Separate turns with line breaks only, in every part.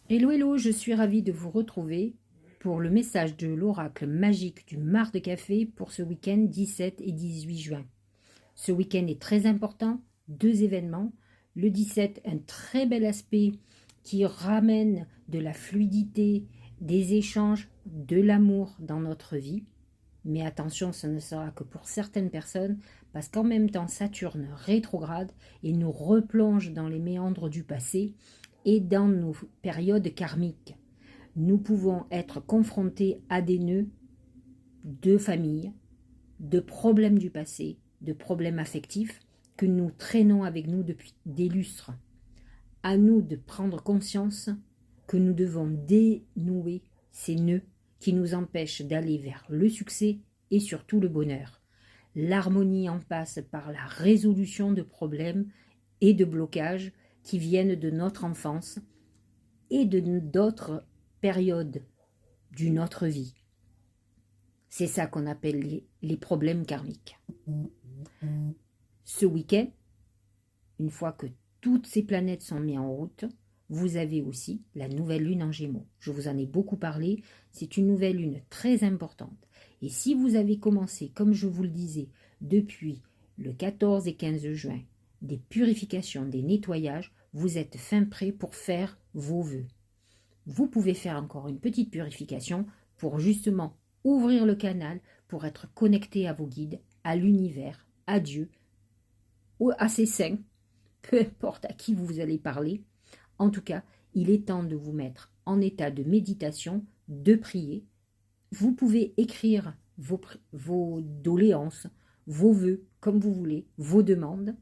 Hello, hello, je suis ravie de vous retrouver pour le message de l'oracle magique du Mar de Café pour ce week-end 17 et 18 juin. Ce week-end est très important, deux événements. Le 17, un très bel aspect qui ramène de la fluidité, des échanges, de l'amour dans notre vie. Mais attention, ce ne sera que pour certaines personnes, parce qu'en même temps, Saturne rétrograde et nous replonge dans les méandres du passé et dans nos périodes karmiques. Nous pouvons être confrontés à des nœuds de famille, de problèmes du passé, de problèmes affectifs que nous traînons avec nous depuis des lustres. À nous de prendre conscience que nous devons dénouer ces nœuds qui nous empêchent d'aller vers le succès et surtout le bonheur. L'harmonie en passe par la résolution de problèmes et de blocages qui viennent de notre enfance et de d'autres périodes d'une autre vie. C'est ça qu'on appelle les problèmes karmiques. Ce week-end, une fois que toutes ces planètes sont mises en route, vous avez aussi la nouvelle lune en Gémeaux. Je vous en ai beaucoup parlé, c'est une nouvelle lune très importante. Et si vous avez commencé, comme je vous le disais, depuis le 14 et 15 juin, des purifications, des nettoyages, vous êtes fin prêt pour faire vos vœux. Vous pouvez faire encore une petite purification pour justement ouvrir le canal, pour être connecté à vos guides, à l'univers, à Dieu, ou à ses saints, peu importe à qui vous allez parler. En tout cas, il est temps de vous mettre en état de méditation, de prier. Vous pouvez écrire vos doléances, vos vœux, comme vous voulez, vos demandes.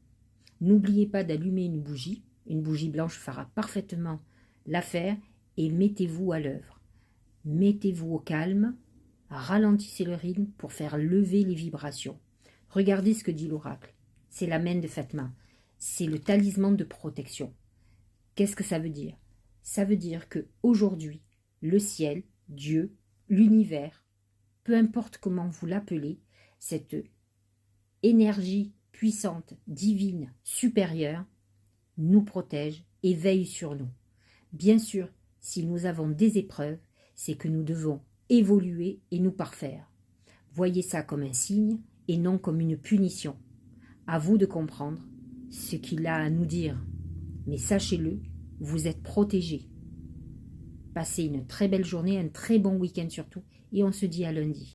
N'oubliez pas d'allumer une bougie. Une bougie blanche fera parfaitement l'affaire et mettez-vous à l'œuvre. Mettez-vous au calme, ralentissez le rythme pour faire lever les vibrations. Regardez ce que dit l'oracle. C'est la main de Fatma. C'est le talisman de protection. Qu'est-ce que ça veut dire? Ça veut dire que aujourd'hui, le ciel, Dieu, l'univers, peu importe comment vous l'appelez, cette énergie puissante, divine, supérieure, nous protège et veille sur nous. Bien sûr, si nous avons des épreuves, c'est que nous devons évoluer et nous parfaire. Voyez ça comme un signe et non comme une punition. À vous de comprendre ce qu'il a à nous dire. Mais sachez-le, vous êtes protégés. Passez une très belle journée, un très bon week-end surtout, et on se dit à lundi.